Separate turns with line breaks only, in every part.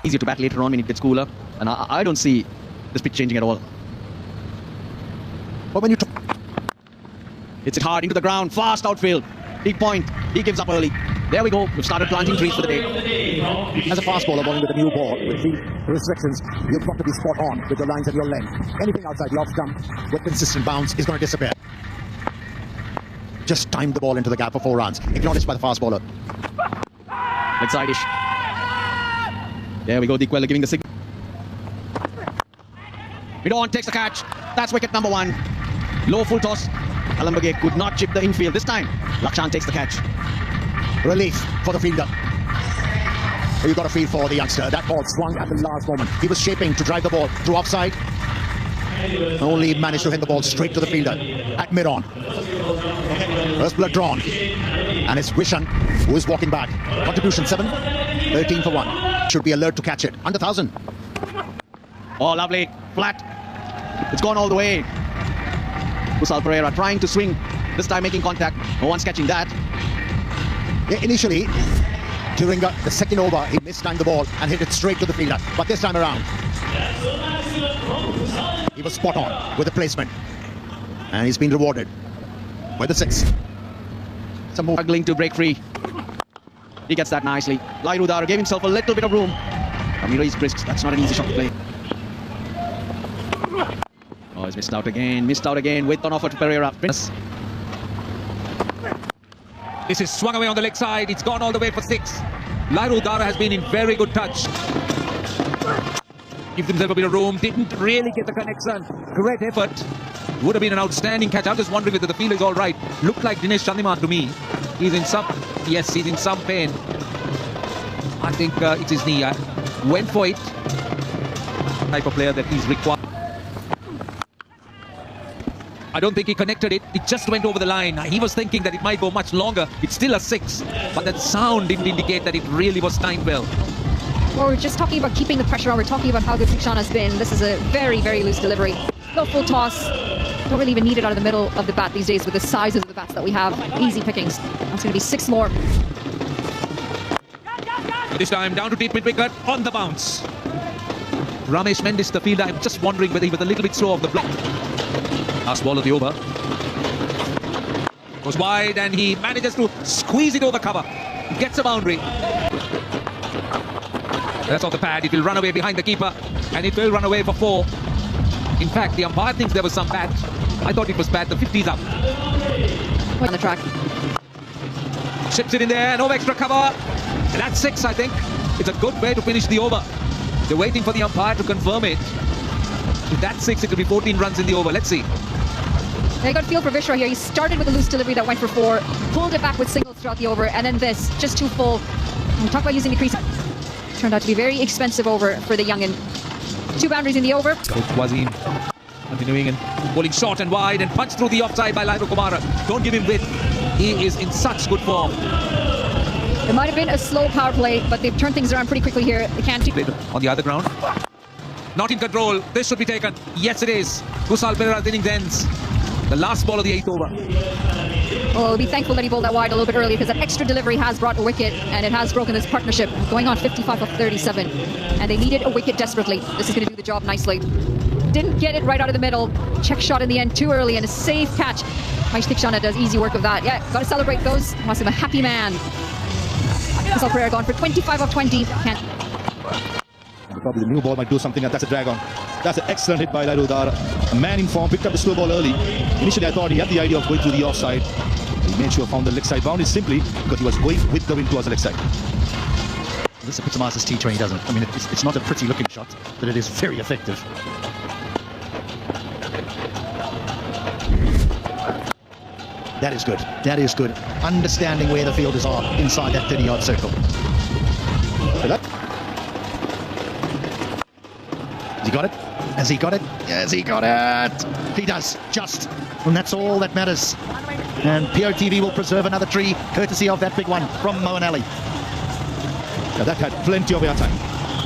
Easier to bat later on when it gets cooler. And I don't see this pitch changing at all. But when you hits it hard into the ground, fast outfield. Big point. He gives up early. There we go. We've started planting trees for the day.
As a fast bowler bowling with a new ball, with the restrictions, you've got to be spot on with your lines and your length. Anything outside the off stump with consistent bounce is going to disappear. Just time the ball into the gap for 4 runs. Acknowledged by the fast bowler.
Leg side-ish. There we go. Dequella giving the signal. Mid-on takes the catch. That's wicket number 1. Low full toss. Alambage could not chip the infield. This time, Lakshan takes the catch.
Relief for the fielder. You got a feel for the youngster. That ball swung at the last moment. He was shaping to drive the ball through offside. Only managed to hit the ball straight to the fielder at mid-on. First blood drawn. And it's Vishan who is walking back. Contribution 7. 13 for 1. Should be alert to catch it. Under 1,000.
Oh, lovely. Flat. It's gone all the way. Kusal Pereira trying to swing. This time making contact. No one's catching that.
Yeah, initially, during the second over, he mistimed the ball and hit it straight to the fielder. But this time around, he was spot on with the placement. And he's been rewarded with the 6.
Some more struggling to break free. He gets that nicely. Lairudara gave himself a little bit of room. He raised risks. That's not an easy shot to play. Oh, he's missed out again. Missed out again with an offer to Pereira.
This is swung away on the leg side. It's gone all the way for 6. Lairudara has been in very good touch. Gives himself a bit of room. Didn't really get the connection. Great effort. Would have been an outstanding catch. I'm just wondering whether the field is all right. Looked like Dinesh Chandimal to me. He's in some... Yes, he's in some pain. I think it's his knee. Went for it. Type of player that he's required. I don't think he connected it. It just went over the line. He was thinking that it might go much longer. It's still a 6. But that sound didn't indicate that it really was timed well.
Well, we're just talking about keeping the pressure on. We're talking about how good Thikshan has been. This is a very, very loose delivery. No full toss. Don't really even need it out of the middle of the bat these days with the sizes of the bats that we have. Easy pickings. That's going to be 6 more.
This time down to treatment wicket on the bounce. Ramesh Mendis, the fielder. I'm just wondering whether he was a little bit slow off the block. Last ball of the over. Goes wide and he manages to squeeze it over cover. Gets a boundary. That's off the pad. It will run away behind the keeper and it will run away for 4. In fact, the umpire thinks there was some bat. I thought it was bad. The 50's up.
On the track.
Chips it in there. No extra cover. That's 6, I think. It's a good way to finish the over. They're waiting for the umpire to confirm it. If that's 6, it will be 14 runs in the over. Let's see.
I got a feel for Vishra here. He started with a loose delivery that went for 4, pulled it back with singles throughout the over, and then this, just too full. We talk about using the crease. Turned out to be a very expensive over for the youngin. 2 boundaries in the over.
Coach Wazim continuing and bowling short and wide and punched through the offside by Lairu Kumara. Don't give him width. He is in such good form.
It might have been a slow power play, but they've turned things around pretty quickly here. They can't
on the other ground. Not in control. This should be taken. Yes, it is. Kusal Pereira's innings ends. The last ball of the 8th over.
Well, we'll be thankful that he bowled that wide a little bit early because that extra delivery has brought a wicket and it has broken this partnership. Going on 55 of 37. And they needed a wicket desperately. This is going to do the job nicely. Didn't get it right out of the middle. Check shot in the end too early and a safe catch. Maish Thikshana does easy work of that. Yeah, got to celebrate those. Must have a happy man. Kusal Pereira gone for 25 of 20. Can't.
Probably the new ball might do something, and that's a drag on. That's an excellent hit by Lairudara. A man in form, picked up the slow ball early. Initially I thought he had the idea of going through the offside. He made sure found the leg side boundary simply because he was going with the wind towards the leg side.
This epitomizes T20, doesn't it? I mean, it's not a pretty looking shot, but it is very effective. That is good. That is good. Understanding where the fielders are inside that 30-yard circle. Has he got it? Has he got it? Yes, he got it! He does, just. And that's all that matters. And POTV will preserve another tree, courtesy of that big one from Moeen Ali.
Now that had plenty of airtime.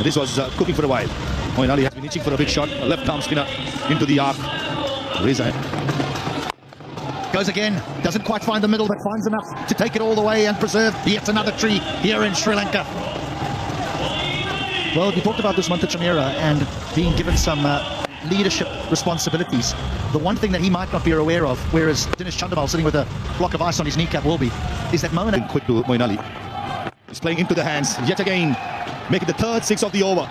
This was cooking for a while. Moeen Ali has been itching for a big shot. A left-arm spinner into the arc. Reza
goes again, doesn't quite find the middle, but finds enough to take it all the way and preserve yet another tree here in Sri Lanka.
Well, we talked about Dusmantha Chamira and being given some leadership responsibilities. The one thing that he might not be aware of, whereas Dinesh Chandimal sitting with a block of ice on his kneecap will be, is that Moeen
Quick to Moeen Ali. He's playing into the hands yet again, making the third six of the over.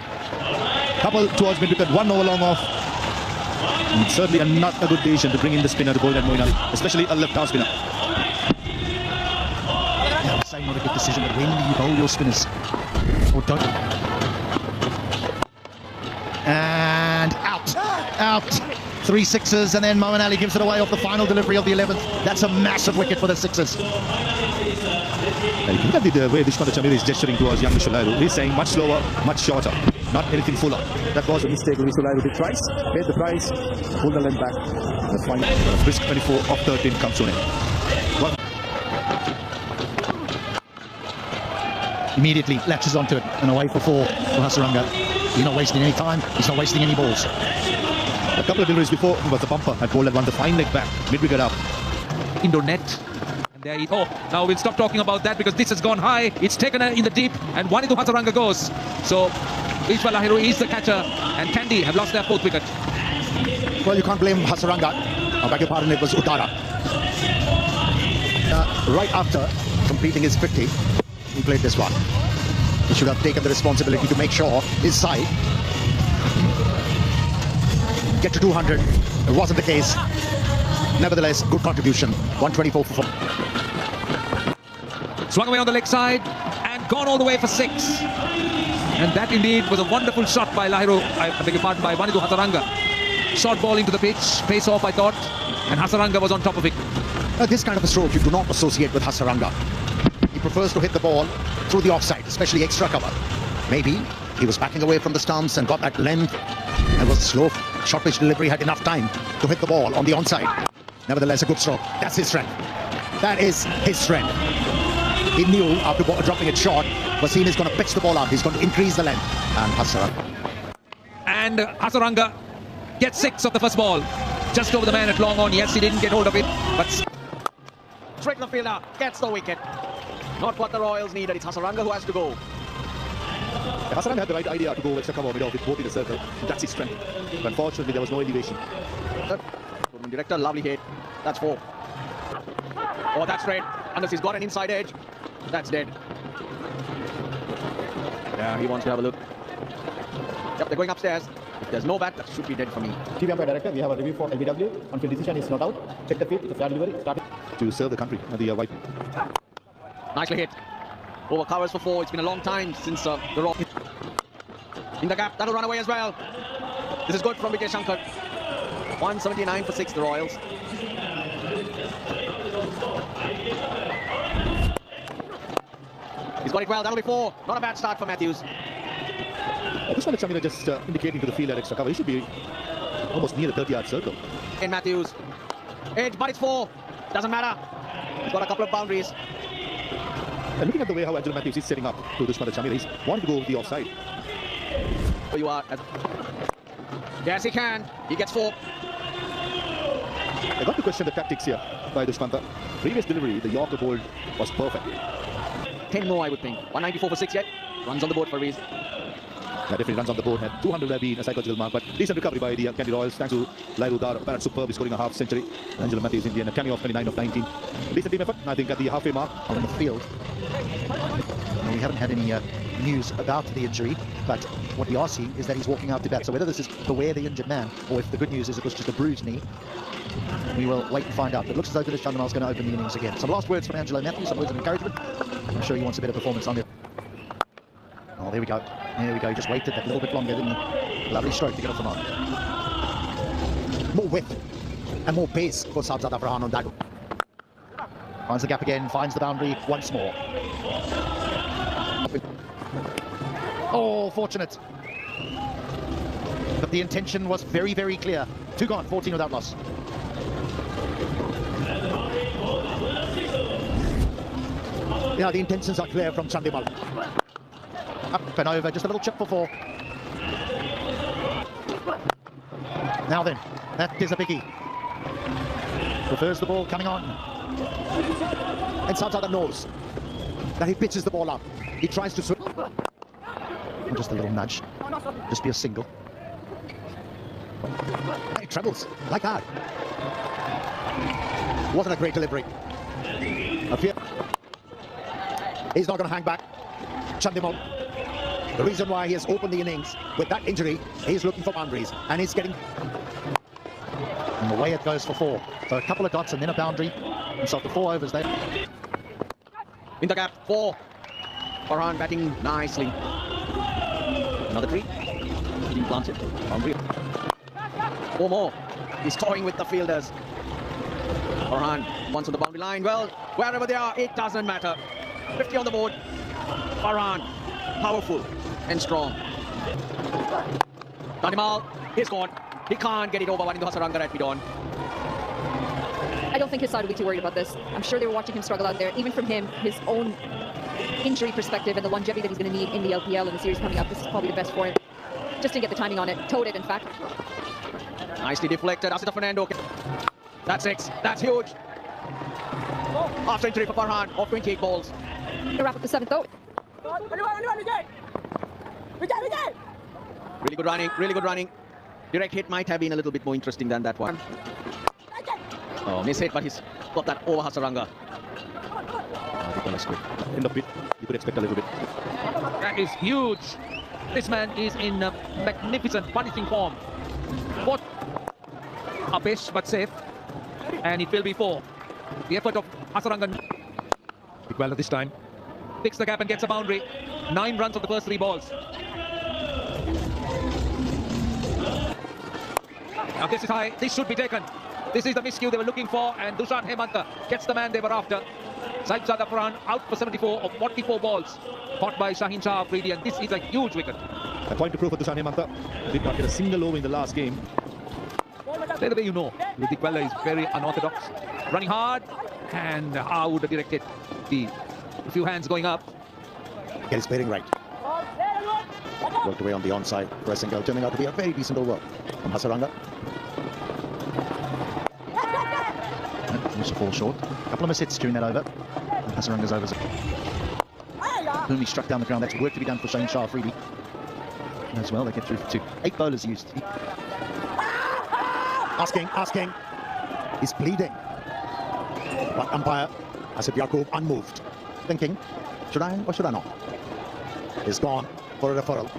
Couple towards mid-wicket, 1 over long off. And certainly not a good decision to bring in the spinner to bowl at Moeen Ali, especially a left-arm spinner.
Yeah, saying not a good decision, but when do you bowl your spinners? Or don't? And out. 3 sixes, and then Moeen Ali gives it away off the final delivery of the 11th. That's a massive wicket for the sixes.
You can look at the way Dusmantha Chamira is gesturing towards young Vishalairu. He's saying much slower, much shorter, not anything fuller. That was a mistake. Vishalairu did twice, paid the price, pulled the length back. That's fine. Brisk 24 of 13 comes soon.
Immediately latches onto it and away for 4 for Hasaranga. He's not wasting any time, he's not wasting any balls.
A couple of deliveries before was the bumper had bowled and won the fine leg back, mid-wicket up.
Indo net. And there he, now we'll stop talking about that because this has gone high. It's taken in the deep and one into Hasaranga goes. So Ishwar Lahiru is the catcher and Kandy have lost their 4th wicket.
Well, you can't blame Hasaranga. I beg your pardon, it was Uttara. Right after completing his 50, he played this one. He should have taken the responsibility to make sure his side get to 200. It wasn't the case. Nevertheless, good contribution. 124 for 4.
Swung away on the leg side and gone all the way for 6. And that indeed was a wonderful shot by Lahiru, I beg your pardon, by Wanindu Hasaranga. Short ball into the pitch, pace off I thought, and Hasaranga was on top of it.
This kind of a stroke you do not associate with Hasaranga. He prefers to hit the ball through the offside, especially extra cover. Maybe he was backing away from the stumps and got that length. It was slow, short pitch delivery, had enough time to hit the ball on the onside. Nevertheless, a good stroke. That's his strength. That is his strength. He knew after dropping it short, Wasim is going to pitch the ball out. He's going to increase the length.
And Hasaranga gets 6 of the first ball. Just over the man at long on. Yes, he didn't get hold of it, but
Straight to the fielder, gets the wicket. Not what the Royals needed. It's Hasaranga who has to go.
Hasaranga had the right idea to go extra cover mid-off with both in the circle. That's his strength. But unfortunately, there was no elevation.
Director, lovely hit. That's 4. Oh, that's straight. Unless he's got an inside edge, that's dead. Yeah, he wants to have a look. Yep, they're going upstairs. If there's no bat, that should be dead for me.
TV umpire director, we have a review for LBW. On field decision is not out. Check the field, it's a fair delivery. Start
To serve the country at the white.
Nicely hit. Over covers for 4. It's been a long time since the Rock. In the gap, that'll run away as well. This is good from Vijay Shankar. 179 for 6, the Royals. He's got it well, that'll be 4. Not a bad start for Matthews.
Dusmantha Chamira just indicating to the field at extra cover. He should be almost near the 30-yard circle.
In Matthews. Edge, but it's 4. Doesn't matter. He's got a couple of boundaries.
And looking at the way how Angelo Matthews is setting up to Dusmantha Chamira, he's wanting to go over the offside.
So you are. Yes, he can. He gets 4.
I got to question the tactics here by Dusmantha. Previous delivery, the Yorker bowled was perfect.
10 more, I would think. 194 for 6 yet. Runs on the board for a reason.
Yeah, definitely runs on the board. Had 200 would have been a psychological mark, but decent recovery by the Kandy Royals. Thanks to Lahiru Dar, apparent superb, scoring a half century. Angelo Matthews in the end, a cameo of 29 of 19. Decent team effort, I think, at the halfway mark.
On the field. And we haven't had any news about the injury, but what we are seeing is that he's walking out to bat. So whether this is to wear the injured man, or if the good news is it was just a bruised knee, we will wait and find out. But it looks as though Dinesh Chandimal is going to open the innings again. Some last words from Angelo Matthews, some words of encouragement. I'm sure he wants a better performance on there. Oh, there we go. There we go. He just waited that little bit longer, didn't he? Lovely stroke to get off the mark.
More width and more pace for South African on that.
Finds the gap again, finds the boundary once more. Oh, fortunate. But the intention was very, very clear. 2 gone, 14 without loss.
Yeah, the intentions are clear from Chandimal.
Up and over, just a little chip for 4. Now then, that is a biggie. Prefers the ball coming on.
And South Africa knows that he pitches the ball up. He tries to swing.
Or just a little nudge. Just be a single.
It trebles like that. Wasn't a great delivery. He's not going to hang back. Chandimal. The reason why he has opened the innings with that injury, he's looking for boundaries, and he's getting.
And away it goes for 4. So a couple of dots and then a boundary. Himself to 4 overs there.
In the gap, 4. Farhan batting nicely. Another 3. Being planted. Boundary. 4 more. He's toying with the fielders. Farhan once on the boundary line. Well, wherever they are, it doesn't matter. 50 on the board. Farhan, powerful and strong. Danimal, he's gone. He can't get it over one into Hasaranga at mid-on.
I don't think his side will be too worried about this. I'm sure they were watching him struggle out there. Even from him, his own injury perspective and the longevity that he's going to need in the LPL and the series coming up, this is probably the best for him. Just didn't get the timing on it. Towed it, in fact.
Nicely deflected. Asita Fernando. That's 6. That's huge. Half century for Farhan of 28 balls.
To wrap up the 7th, though.
Really good running. Really good running. Direct hit might have been a little bit more interesting than that one. Oh, miss hit, but he's got that over Hasaranga.
End of it, you could expect a little bit.
That is huge. This man is in magnificent punishing form. What a pitch, but safe. And it will be 4. The effort of Hasaranga.
Big well this time.
Picks the gap and gets a boundary. 9 runs on the first 3 balls. Now this is high. This should be taken. This is the miscue they were looking for, and Dushan Hemanta gets the man they were after. Saib Zadafran out for 74 of 44 balls. Caught by Shaheen Shah Afridi, and this is a huge wicket.
A point to prove for Dushan Hemanta. Did not get a single over in the last game.
Say the way you know, Ludik Vella is very unorthodox. Running hard, and how would direct it? The few hands going up.
Get his bearing right. Worked away on the onside. Pressing goal, turning out to be a very decent over from Hasaranga.
Also fall short. A couple of miss hits during that over. And Hasaranga's overs. Only struck down the ground. That's work to be done for Shaheen Shah Afridi. As well, they get through for 2. 8 bowlers used.
Asking. He's pleading. But umpire, Asif Yaqub, unmoved. Thinking, should I or should I not? He's gone for a referral.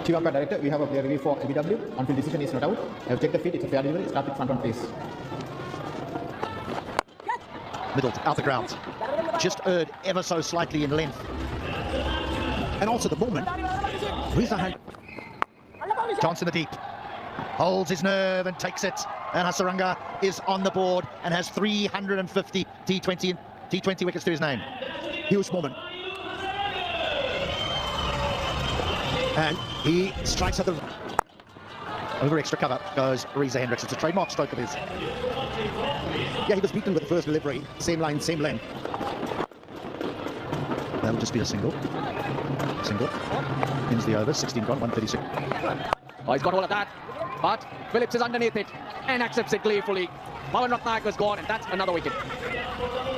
Chief Umpire Director, we have a player review for LBW. On-field decision is not out. I have checked the feet. It's a fair delivery. Start with front on pace.
Middle out the ground. Just erred ever so slightly in length.
And also the moment, Riza had
Chance in the deep. Holds his nerve and takes it. And Hasaranga is on the board and has 350 T20 wickets to his name.
huge moment. And he strikes at the...
Over extra cover goes Reza Hendricks. It's a trademark stroke of his.
Yeah, he was beaten with the first delivery. Same line, same length.
That'll just be a single. Ends the over. 16 gone, 136.
Oh, he's got all of that. But Phillips is underneath it and accepts it gleefully. Pawan Ratnayak was gone, and that's another wicket.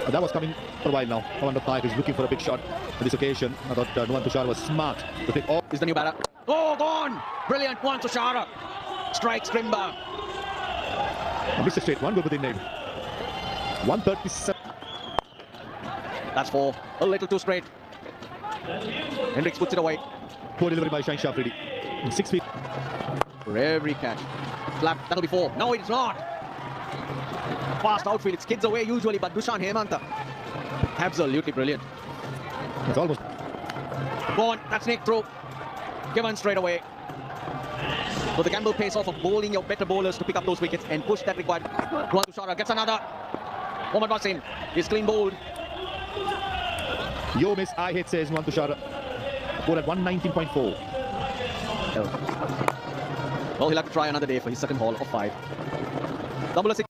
But that was coming for a while now. Pawan Ratnayak is looking for a big shot on this occasion. I thought Nuwan Tushar was smart to pick off.
Is the new batter. Oh, gone! Brilliant one to Shara. Strikes Grimba.
Mr. Straight, one go within name. 137.
That's 4. A little too straight. Hendricks puts it away.
Poor delivery by Shaheen Shah Afridi. In 6 feet.
For every catch. Slap, that'll be 4. No, it's not. Fast outfield. It skids away usually, but Dushan Hemanta. Absolutely brilliant.
It's almost.
Go on, that's Nick through. Given straight away. So the gamble pays off of bowling your better bowlers to pick up those wickets and push that required. Nuwan Tushar gets another. Mohammad Wasim is clean bowled.
Yo miss, I hit, says Nuwan Tushar. Score at 119.4.
Well, he'll have to try another day for his second haul of 5. Dambulla 6.